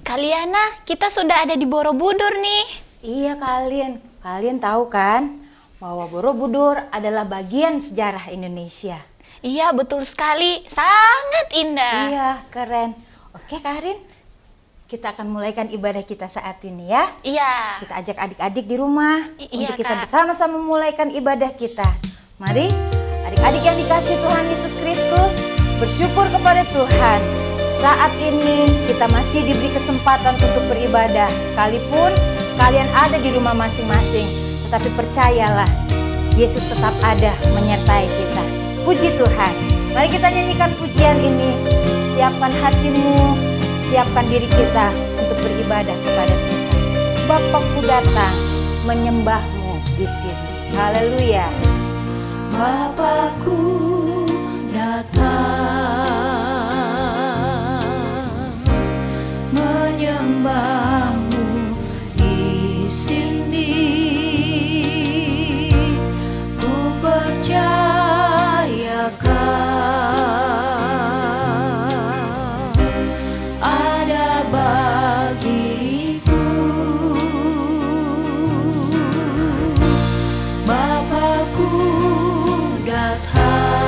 Kaliana, kita sudah ada di Borobudur nih. Iya kalian tahu kan bahwa Borobudur adalah bagian sejarah Indonesia. Iya, betul sekali. Sangat indah. Iya, keren. Oke Karin, kita akan mulaikan ibadah kita saat ini ya. Iya. Kita ajak adik-adik di rumah Iya, untuk kita Kak. bersama-sama memulaikan ibadah kita. Mari adik-adik yang dikasihi Tuhan Yesus Kristus, bersyukur kepada Tuhan. Saat ini kita masih diberi kesempatan untuk beribadah, sekalipun kalian ada di rumah masing-masing. Tetapi percayalah, Yesus tetap ada menyertai kita. Puji Tuhan. Mari kita nyanyikan pujian ini. Siapkan hatimu, siapkan diri kita untuk beribadah kepada Tuhan. Bapakku datang menyembahmu di sini. Haleluya. Bapakku datang menyembahmu di sini. Ku percayakan ada bagiku. Bapakku datang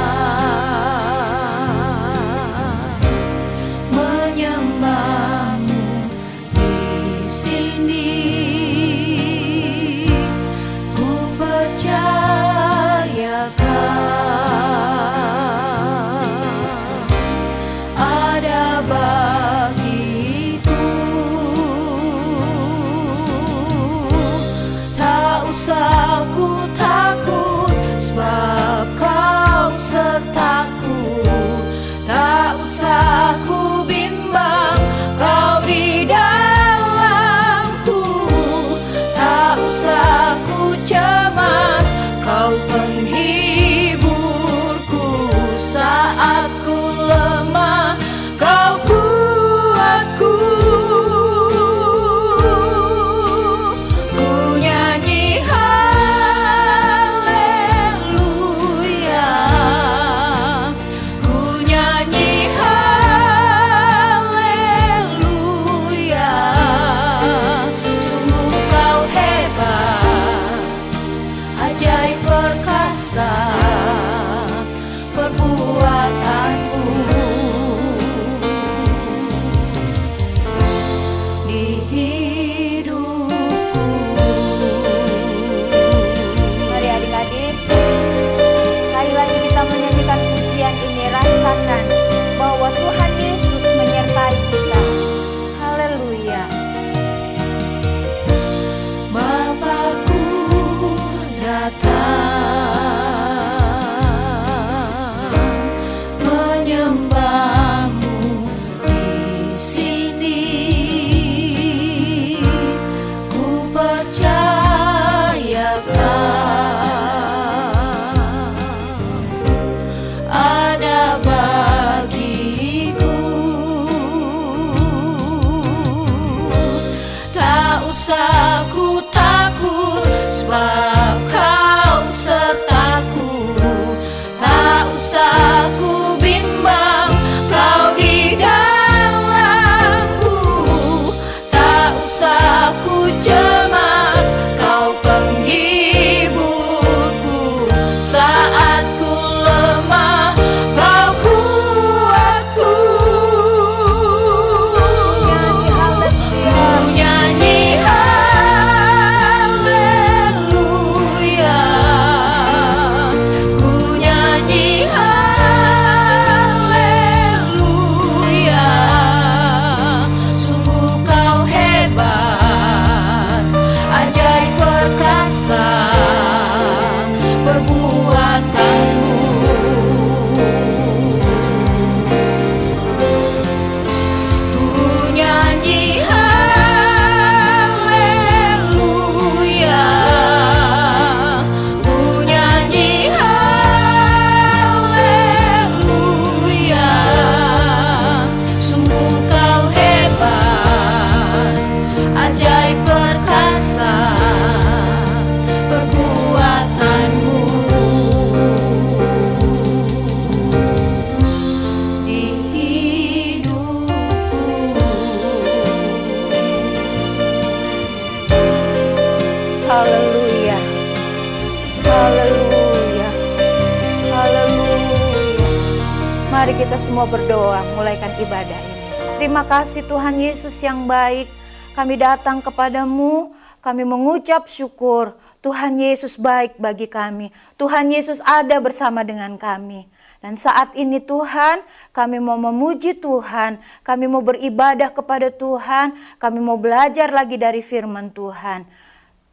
Mari kita semua berdoa, mulaikan ibadah ini. Terima kasih Tuhan Yesus yang baik. Kami datang kepadamu, kami mengucap syukur. Tuhan Yesus baik bagi kami. Tuhan Yesus ada bersama dengan kami. Dan saat ini Tuhan, kami mau memuji Tuhan. Kami mau beribadah kepada Tuhan. Kami mau belajar lagi dari firman Tuhan.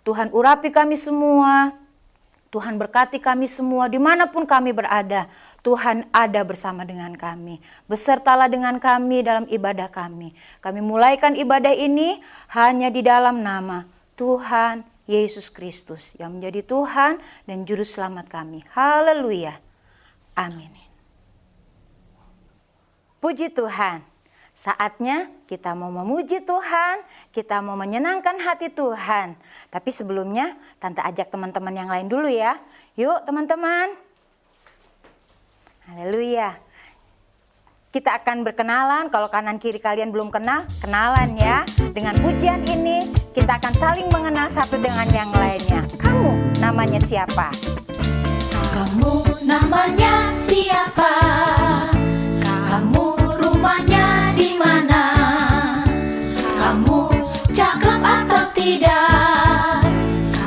Tuhan urapi kami semua. Tuhan berkati kami semua dimanapun kami berada. Tuhan ada bersama dengan kami. Besertalah dengan kami dalam ibadah kami. Kami mulaikan ibadah ini hanya di dalam nama Tuhan Yesus Kristus yang menjadi Tuhan dan Juru Selamat kami. Haleluya. Amin. Puji Tuhan. Saatnya kita mau memuji Tuhan, kita mau menyenangkan hati Tuhan. Tapi sebelumnya, Tante ajak teman-teman yang lain dulu ya. Yuk teman-teman. Haleluya. Kita akan berkenalan, kalau kanan kiri kalian belum kenal, kenalan ya. Dengan pujian ini, kita akan saling mengenal satu dengan yang lainnya. Kamu namanya siapa? Kamu namanya siapa? Kamu rumahnya di mana? Kamu cakep atau tidak?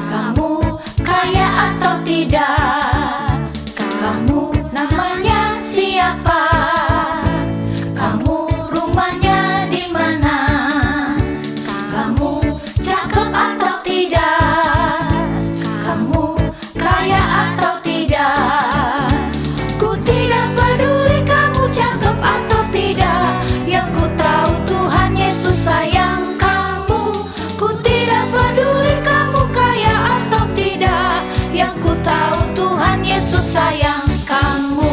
Kamu kaya atau tidak? Kamu namanya siapa? Kamu rumahnya di mana? Kamu cakep atau tidak? Kamu kaya atau tidak? Ku tidak peduli kamu cakep atau tidak. Yang ku tahu Tuhan Yesus sayang kamu. Ku tidak peduli kamu kaya atau tidak. Yang ku tahu Tuhan Yesus sayang kamu.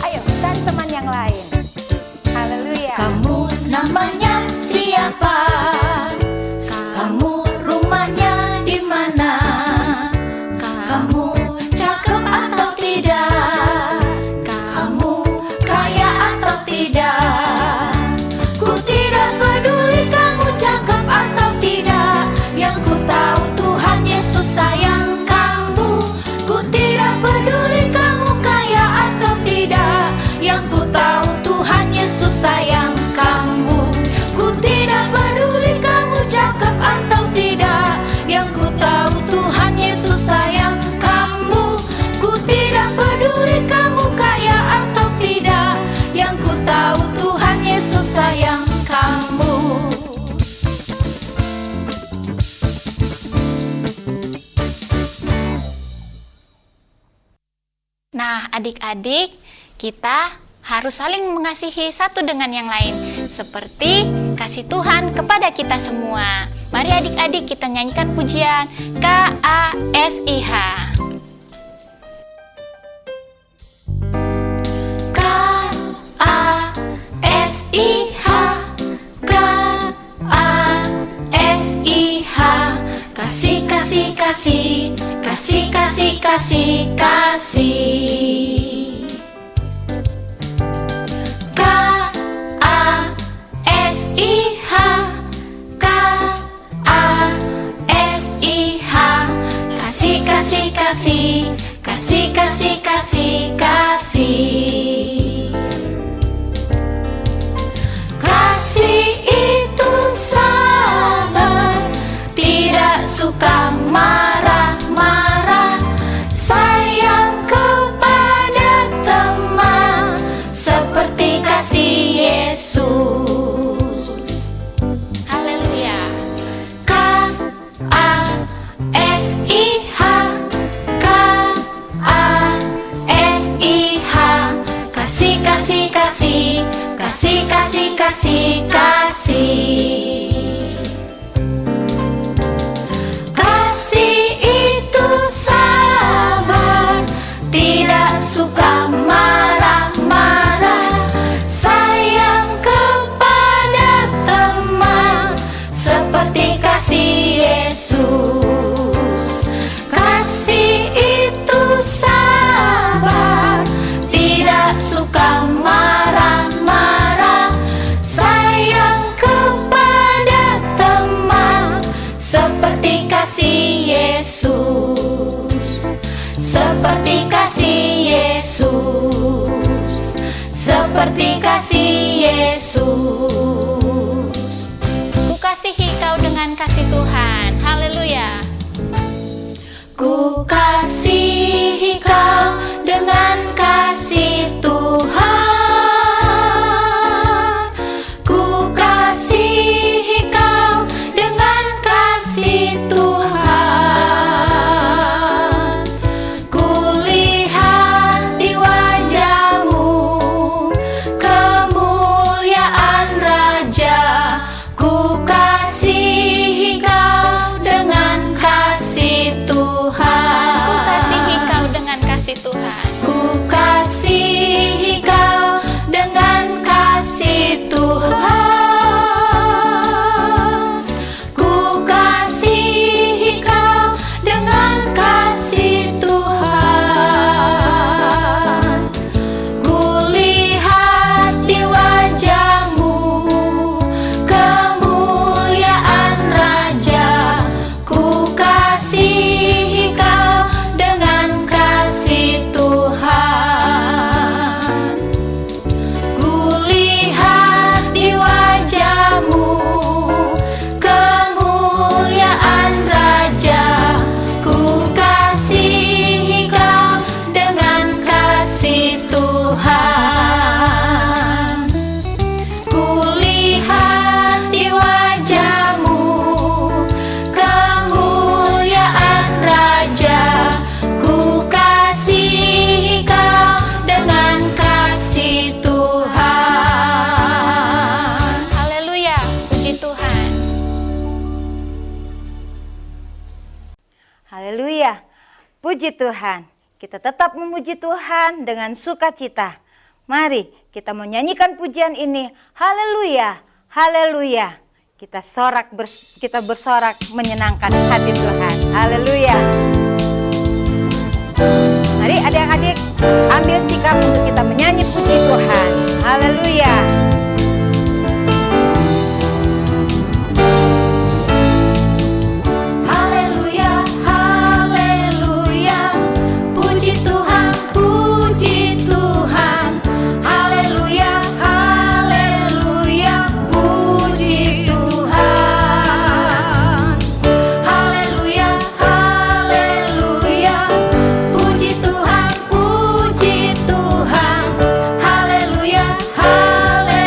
Ayo cari teman yang lain. Haleluya. Kamu namanya siapa? Kamu rumahnya di mana? Kamu cakep atau tidak? Kamu kaya atau tidak? Ku tidak peduli kamu cakep atau tidak. Yang ku tahu Tuhan Yesus sayang kamu. Ku tidak peduli kamu kaya atau tidak. Yang ku tahu Tuhan Yesus sayang kamu. Ku tidak peduli kamu cakep atau tidak. Yang ku tahu Tuhan Yesus sayang kamu. Ku tidak peduli kamu kaya atau tidak. Yang ku tahu Tuhan Yesus sayang kamu. Nah, adik-adik, kita harus saling mengasihi satu dengan yang lain, seperti kasih Tuhan kepada kita semua. Mari adik-adik kita nyanyikan pujian KASIH. KASIH, KASIH, kasih, kasih, kasih, kasih, kasih, kasih, kasih. KASIH, KASIH, kasih, kasih, kasih, kasih, kasih, kasih, kasih. Kasih itu sabar, tidak suka marah-marah, sayang kepada teman, seperti kasih Yesus. Haleluya. KASIH, KASIH, kasih, kasih, kasih, kasih, kasih, kasih, kasih. Kasih itu sabar, tidak suka marah-marah, sayang kepada teman, seperti kasih Yesus. Kasih itu sabar, tidak suka marah-marah, sayang seperti kasih Yesus. Ku kasihi kau dengan kasih Tuhan. Haleluya. Ku kasihi kau dengan kasih Tuhan. Ku kasihi kau dengan kasih Tuhan. Ku lihat di wajahmu kemuliaan Raja. Ku kasihi kau dengan kasih Tuhan. Ku kasihi kau dengan kasih Tuhan. Ku kasihi kau dengan kasih Tuhan. Ku kasihi kau dengan kasih Tuhan. Ku lihat di wajahmu kemuliaan Raja. Ku kasihi kau dengan kasih Tuhan. Ku lihat di wajahmu kemuliaan Raja. Ku kasihi kau dengan kasih Tuhan. Ku lihat di wajahmu kemuliaan Raja. Ku kasihi kau dengan kasih Tuhan. Haleluya. Puji Tuhan. Haleluya. Puji Tuhan. Kita tetap memuji Tuhan dengan sukacita. Mari kita menyanyikan pujian ini. Haleluya. Haleluya. Kita bersorak menyenangkan hati Tuhan. Haleluya. Mari adik-adik ambil sikap untuk kita menyanyi puji Tuhan. Haleluya. Haleluya, haleluya. Puji Tuhan, puji Tuhan. Haleluya, haleluya. Puji Tuhan. Haleluya, haleluya. Puji Tuhan, puji Tuhan. Haleluya, haleluya.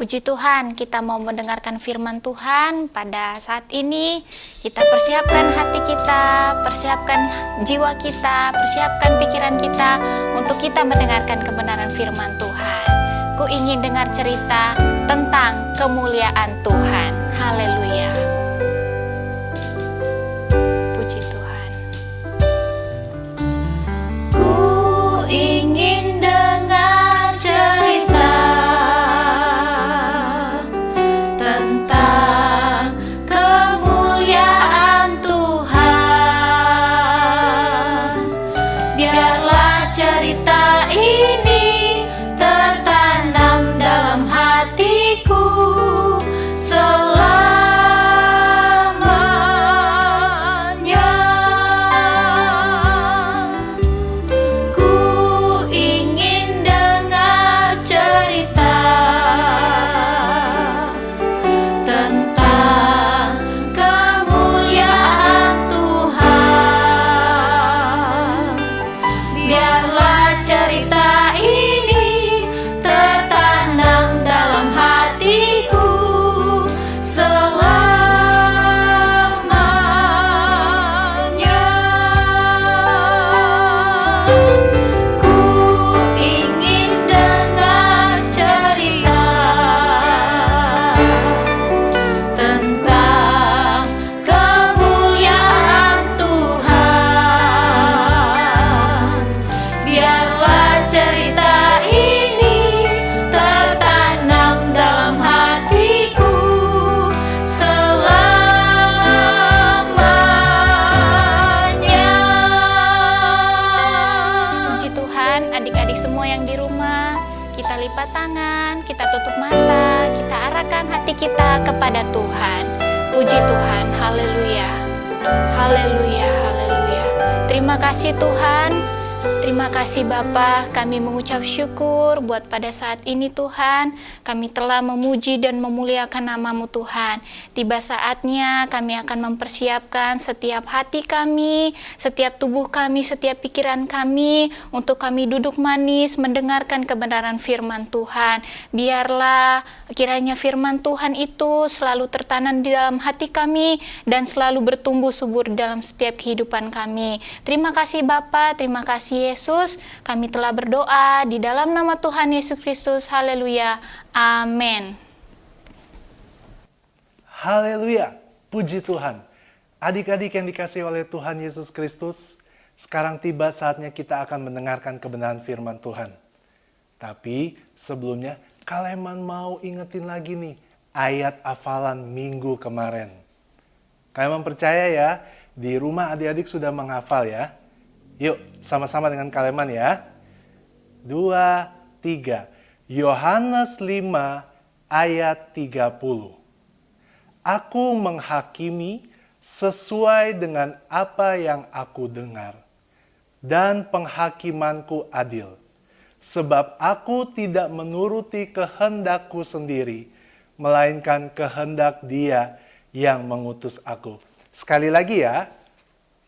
Puji Tuhan, kita mau mendengarkan firman Tuhan pada saat ini. Kita persiapkan hati kita, persiapkan jiwa kita, persiapkan pikiran kita untuk kita mendengarkan kebenaran firman Tuhan. Ku ingin dengar cerita tentang kemuliaan Tuhan. Haleluya. Puji Tuhan. Ku ingin dengar cerita tentang kemuliaan Tuhan. Biarlah cerita ini tertanam dalam hatiku selamanya. Ku ingin dengar cerita tentang kemuliaan Tuhan. Biarlah cerita ini tertanam dalam hatiku selamanya. Ku ingin dengar cerita tentang kemuliaan Tuhan. Biarlah cerita ini tertanam dalam hatiku selamanya. Puji Tuhan, adik-adik semua yang di rumah, kita lipat tangan, kita tutup mata, kita arahkan hati kita kepada Tuhan. Puji Tuhan, haleluya. Haleluya, haleluya. Terima kasih Tuhan. Terima kasih Bapa, kami mengucap syukur buat pada saat ini Tuhan, kami telah memuji dan memuliakan nama-Mu Tuhan. Tiba saatnya kami akan mempersiapkan setiap hati kami, setiap tubuh kami, setiap pikiran kami, untuk kami duduk manis mendengarkan kebenaran firman Tuhan. Biarlah kiranya firman Tuhan itu selalu tertanam di dalam hati kami dan selalu bertumbuh subur dalam setiap kehidupan kami. Terima kasih Bapa, terima kasih Yesus, kami telah berdoa di dalam nama Tuhan Yesus Kristus. Haleluya. Amin. Haleluya, puji Tuhan. Adik-adik yang dikasihi oleh Tuhan Yesus Kristus, sekarang tiba saatnya kita akan mendengarkan kebenaran firman Tuhan. Tapi sebelumnya, Kaleman mau ingetin lagi nih ayat hafalan minggu kemarin. Kaleman percaya ya, di rumah adik-adik sudah menghafal ya. Yuk, sama-sama dengan Kaleman ya. 2, 3. Yohanes 5 ayat 30. Aku menghakimi sesuai dengan apa yang aku dengar, dan penghakimanku adil. Sebab aku tidak menuruti kehendakku sendiri, melainkan kehendak Dia yang mengutus aku. Sekali lagi ya,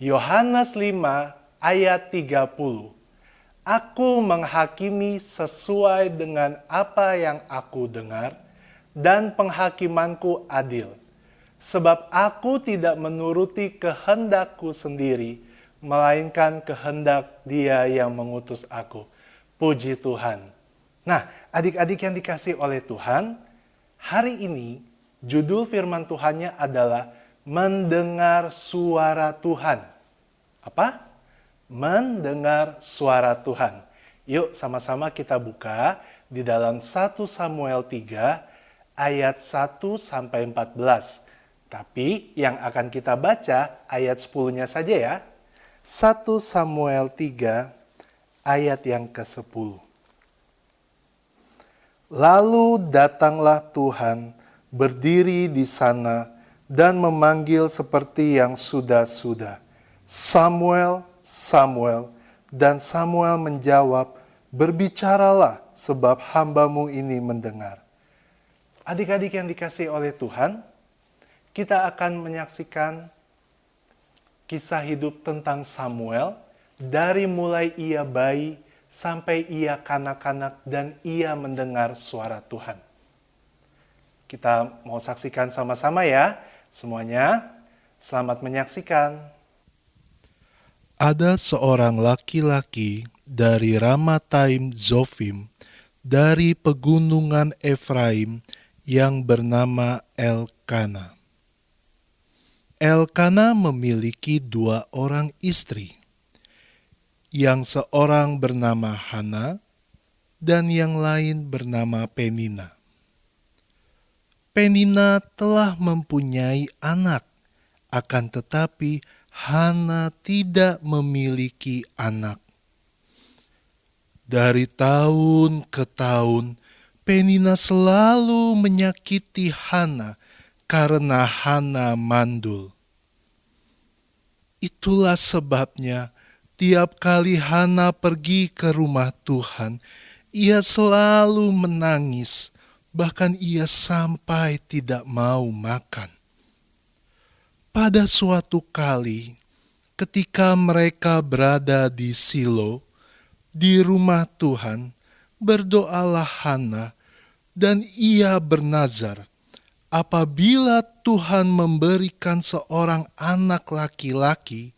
Yohanes 5 ayat 30. Aku menghakimi sesuai dengan apa yang aku dengar, dan penghakimanku adil. Sebab aku tidak menuruti kehendakku sendiri, melainkan kehendak Dia yang mengutus aku. Puji Tuhan. Nah, adik-adik yang dikasihi oleh Tuhan, hari ini judul firman Tuhannya adalah mendengar suara Tuhan. Apa? Mendengar suara Tuhan. Yuk sama-sama kita buka di dalam 1 Samuel 3 ayat 1 sampai 14. Tapi yang akan kita baca ayat 10-nya saja ya. 1 Samuel 3 ayat yang ke-10. Lalu datanglah Tuhan berdiri di sana dan memanggil seperti yang sudah-sudah. Samuel, Samuel, dan Samuel menjawab, berbicaralah sebab hamba-Mu ini mendengar. Adik-adik yang dikasihi oleh Tuhan, kita akan menyaksikan kisah hidup tentang Samuel dari mulai ia bayi sampai ia kanak-kanak dan ia mendengar suara Tuhan. Kita mau saksikan sama-sama ya. Semuanya, selamat menyaksikan. Ada seorang laki-laki dari Ramataim Zofim, dari pegunungan Efraim yang bernama Elkana. Elkana memiliki 2 orang istri, yang seorang bernama Hana dan yang lain bernama Penina. Penina telah mempunyai anak, akan tetapi Hana tidak memiliki anak. Dari tahun ke tahun, Penina selalu menyakiti Hana karena Hana mandul. Itulah sebabnya tiap kali Hana pergi ke rumah Tuhan, ia selalu menangis, bahkan ia sampai tidak mau makan. Pada suatu kali, ketika mereka berada di Silo, di rumah Tuhan, berdoalah Hana dan ia bernazar, apabila Tuhan memberikan seorang anak laki-laki,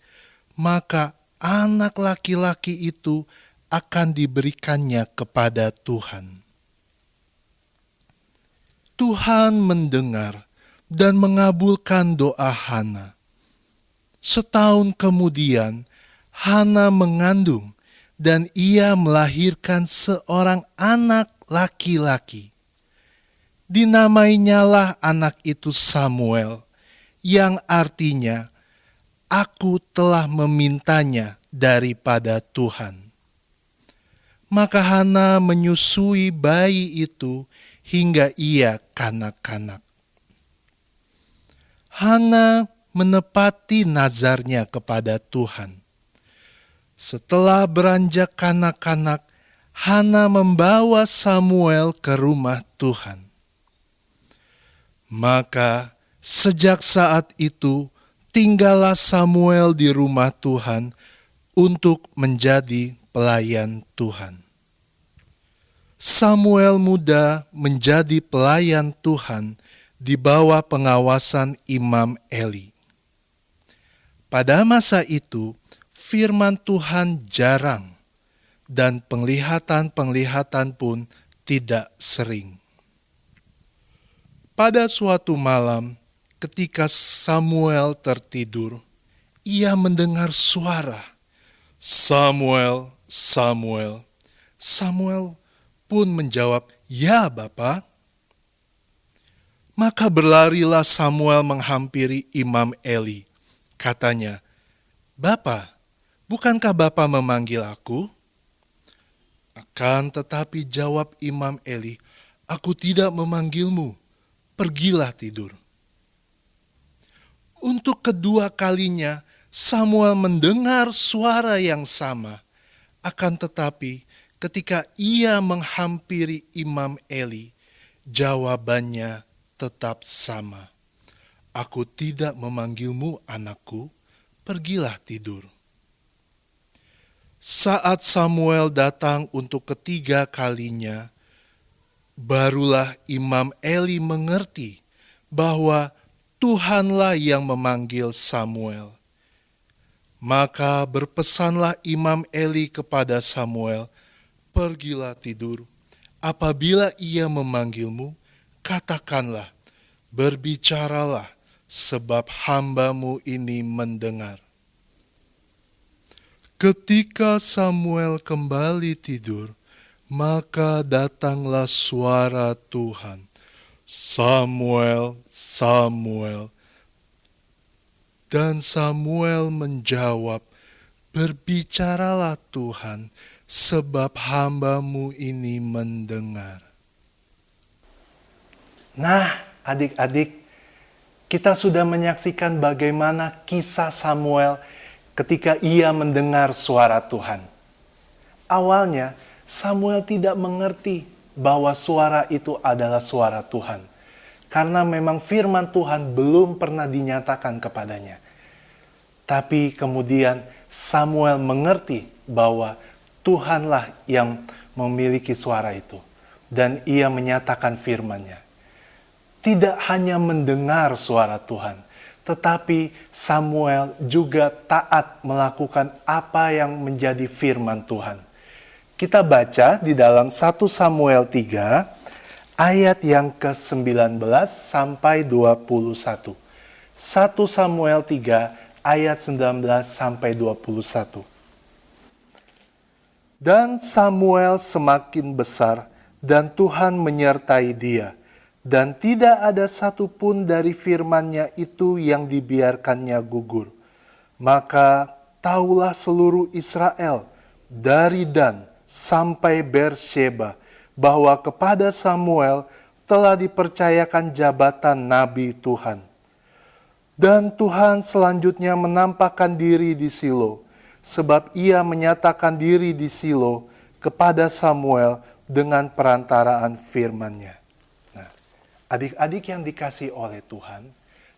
maka anak laki-laki itu akan diberikannya kepada Tuhan. Tuhan mendengar dan mengabulkan doa Hana. Setahun kemudian, Hana mengandung dan ia melahirkan seorang anak laki-laki. Dinamainyalah anak itu Samuel, yang artinya, Aku telah memintanya daripada Tuhan. Maka Hana menyusui bayi itu hingga ia kanak-kanak. Hana menepati nazarnya kepada Tuhan. Setelah beranjak kanak-kanak, Hana membawa Samuel ke rumah Tuhan. Maka sejak saat itu tinggallah Samuel di rumah Tuhan untuk menjadi pelayan Tuhan. Samuel muda menjadi pelayan Tuhan di bawah pengawasan Imam Eli. Pada masa itu, firman Tuhan jarang dan penglihatan-penglihatan pun tidak sering. Pada suatu malam, ketika Samuel tertidur, ia mendengar suara, "Samuel, Samuel." Samuel pun menjawab, "Ya, Bapa." Maka berlarilah Samuel menghampiri Imam Eli. Katanya, "Bapa, bukankah Bapa memanggil aku?" Akan tetapi jawab Imam Eli, "Aku tidak memanggilmu, pergilah tidur." Untuk kedua kalinya, Samuel mendengar suara yang sama. Akan tetapi, ketika ia menghampiri Imam Eli, jawabannya tetap sama. "Aku tidak memanggilmu, anakku, pergilah tidur." Saat Samuel datang untuk ketiga kalinya, barulah Imam Eli mengerti bahwa Tuhanlah yang memanggil Samuel. Maka berpesanlah Imam Eli kepada Samuel, "Pergilah tidur. Apabila ia memanggilmu, katakanlah, berbicaralah, sebab hamba-Mu ini mendengar." Ketika Samuel kembali tidur, maka datanglah suara Tuhan, "Samuel, Samuel." Dan Samuel menjawab, "Berbicaralah Tuhan, sebab hamba-Mu ini mendengar." Nah, adik-adik, kita sudah menyaksikan bagaimana kisah Samuel ketika ia mendengar suara Tuhan. Awalnya, Samuel tidak mengerti bahwa suara itu adalah suara Tuhan, karena memang firman Tuhan belum pernah dinyatakan kepadanya. Tapi kemudian Samuel mengerti bahwa Tuhanlah yang memiliki suara itu, dan ia menyatakan firman-Nya. tidak hanya mendengar suara Tuhan, tetapi Samuel juga taat melakukan apa yang menjadi firman Tuhan. Kita baca di dalam 1 Samuel 3 ayat yang ke-19 sampai 21. 1 Samuel 3 ayat 19 sampai 21. Dan Samuel semakin besar dan Tuhan menyertai dia. Dan tidak ada satupun dari firman-Nya itu yang dibiarkannya gugur. Maka taulah seluruh Israel dari Dan sampai Beersheba bahwa kepada Samuel telah dipercayakan jabatan Nabi Tuhan. Dan Tuhan selanjutnya menampakkan diri di Silo, sebab ia menyatakan diri di Silo kepada Samuel dengan perantaraan firman-Nya. Adik-adik yang dikasihi oleh Tuhan,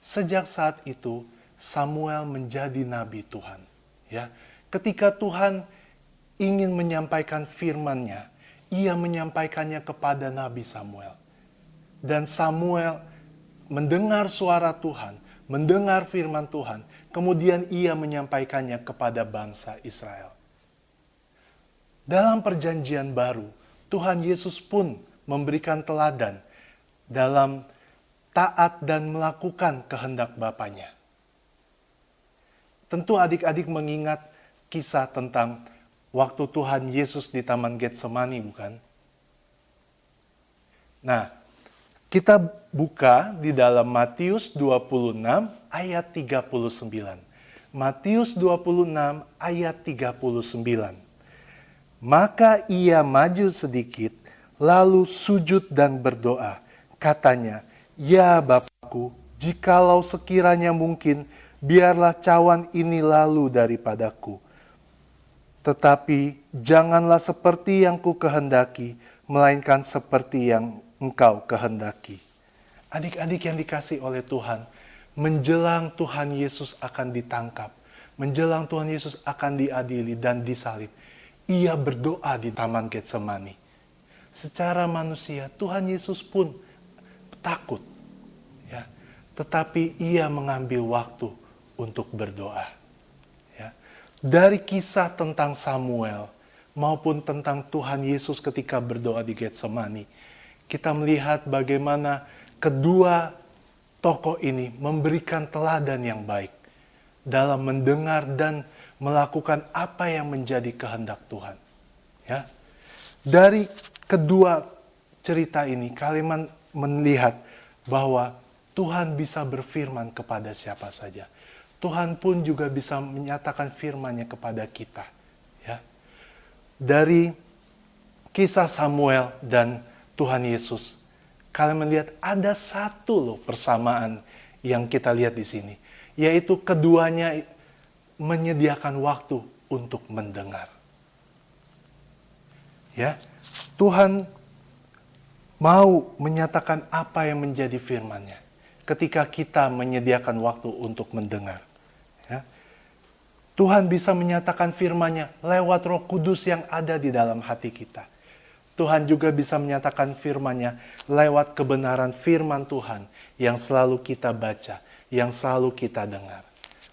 sejak saat itu Samuel menjadi nabi Tuhan. Ya, ketika Tuhan ingin menyampaikan firman-Nya, ia menyampaikannya kepada Nabi Samuel. Dan Samuel mendengar suara Tuhan, mendengar firman Tuhan, kemudian ia menyampaikannya kepada bangsa Israel. Dalam perjanjian baru, Tuhan Yesus pun memberikan teladan dalam taat dan melakukan kehendak Bapanya. Tentu adik-adik mengingat kisah tentang waktu Tuhan Yesus di Taman Getsemani, bukan? Nah, kita buka di dalam Matius 26 ayat 39. Matius 26 ayat 39. Maka ia maju sedikit, lalu sujud dan berdoa. Katanya, "Ya Bapakku, jikalau sekiranya mungkin, biarlah cawan ini lalu daripadaku. Tetapi janganlah seperti yang ku kehendaki, melainkan seperti yang Engkau kehendaki." Adik-adik yang dikasihi oleh Tuhan, menjelang Tuhan Yesus akan ditangkap, menjelang Tuhan Yesus akan diadili dan disalib, ia berdoa di Taman Getsemani. Secara manusia, Tuhan Yesus pun takut, ya. Tetapi ia mengambil waktu untuk berdoa. Ya. Dari kisah tentang Samuel maupun tentang Tuhan Yesus ketika berdoa di Getsemani, kita melihat bagaimana kedua tokoh ini memberikan teladan yang baik dalam mendengar dan melakukan apa yang menjadi kehendak Tuhan. Ya. Dari kedua cerita ini, kalian melihat bahwa Tuhan bisa berfirman kepada siapa saja. Tuhan pun juga bisa menyatakan firman-Nya kepada kita. Ya. Dari kisah Samuel dan Tuhan Yesus, kalian melihat ada satu persamaan yang kita lihat di sini, yaitu keduanya menyediakan waktu untuk mendengar. Ya, Tuhan mau menyatakan apa yang menjadi firman-Nya ketika kita menyediakan waktu untuk mendengar. Ya. Tuhan bisa menyatakan firman-Nya lewat Roh Kudus yang ada di dalam hati kita. Tuhan juga bisa menyatakan firman-Nya lewat kebenaran firman Tuhan yang selalu kita baca, yang selalu kita dengar.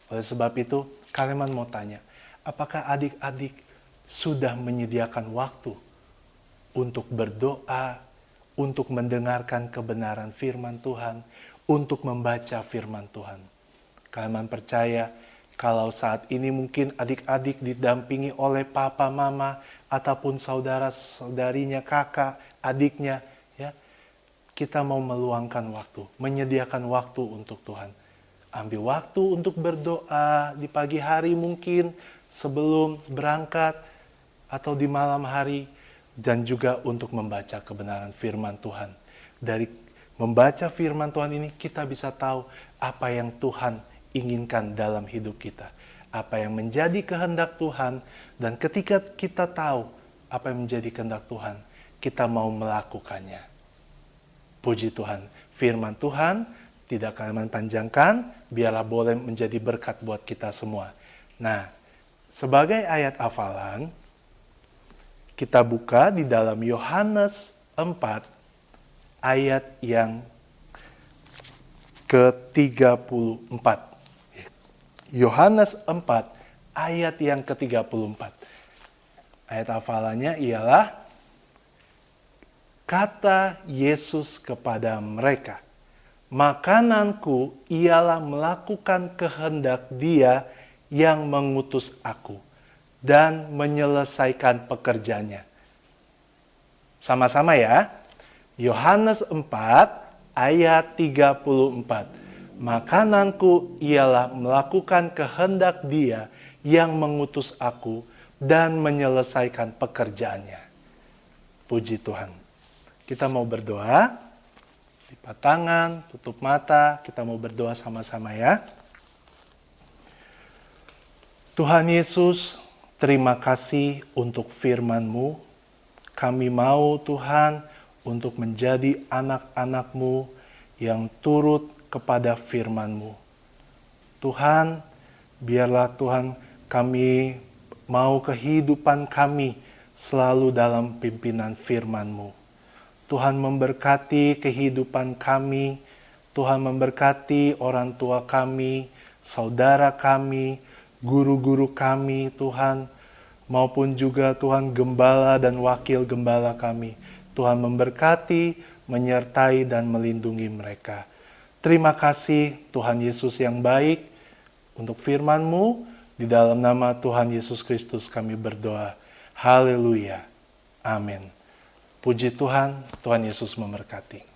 Oleh sebab itu, kalian mau tanya, apakah adik-adik sudah menyediakan waktu untuk berdoa, untuk mendengarkan kebenaran firman Tuhan, untuk membaca firman Tuhan? Kalian percaya kalau saat ini mungkin adik-adik didampingi oleh papa, mama, ataupun saudara-saudarinya, kakak, adiknya, ya, kita mau meluangkan waktu, menyediakan waktu untuk Tuhan. Ambil waktu untuk berdoa di pagi hari mungkin, sebelum berangkat, atau di malam hari, dan juga untuk membaca kebenaran firman Tuhan. Dari membaca firman Tuhan ini, kita bisa tahu apa yang Tuhan inginkan dalam hidup kita. Apa yang menjadi kehendak Tuhan, dan ketika kita tahu apa yang menjadi kehendak Tuhan, kita mau melakukannya. Puji Tuhan, firman Tuhan tidak kalian panjangkan, biarlah boleh menjadi berkat buat kita semua. Nah, sebagai ayat hafalan, kita buka di dalam Yohanes 4 ayat yang ke-34. Yohanes 4 ayat yang ke-34. Ayat hafalannya ialah, kata Yesus kepada mereka, makananku ialah melakukan kehendak Dia yang mengutus aku dan menyelesaikan pekerjaannya. Sama-sama ya. Yohanes 4 ayat 34. Makananku ialah melakukan kehendak Dia yang mengutus aku dan menyelesaikan pekerjaannya. Puji Tuhan. Kita mau berdoa. Lipat tangan, tutup mata, kita mau berdoa sama-sama ya. Tuhan Yesus, terima kasih untuk firman-Mu. Kami mau Tuhan untuk menjadi anak-anak-Mu yang turut kepada firman-Mu. Tuhan, biarlah Tuhan kami mau kehidupan kami selalu dalam pimpinan firman-Mu. Tuhan memberkati kehidupan kami, Tuhan memberkati orang tua kami, saudara kami, guru-guru kami Tuhan, maupun juga Tuhan gembala dan wakil gembala kami. Tuhan memberkati, menyertai dan melindungi mereka. Terima kasih Tuhan Yesus yang baik untuk firman-Mu. Di dalam nama Tuhan Yesus Kristus kami berdoa. Haleluya. Amin. Puji Tuhan, Tuhan Yesus memberkati.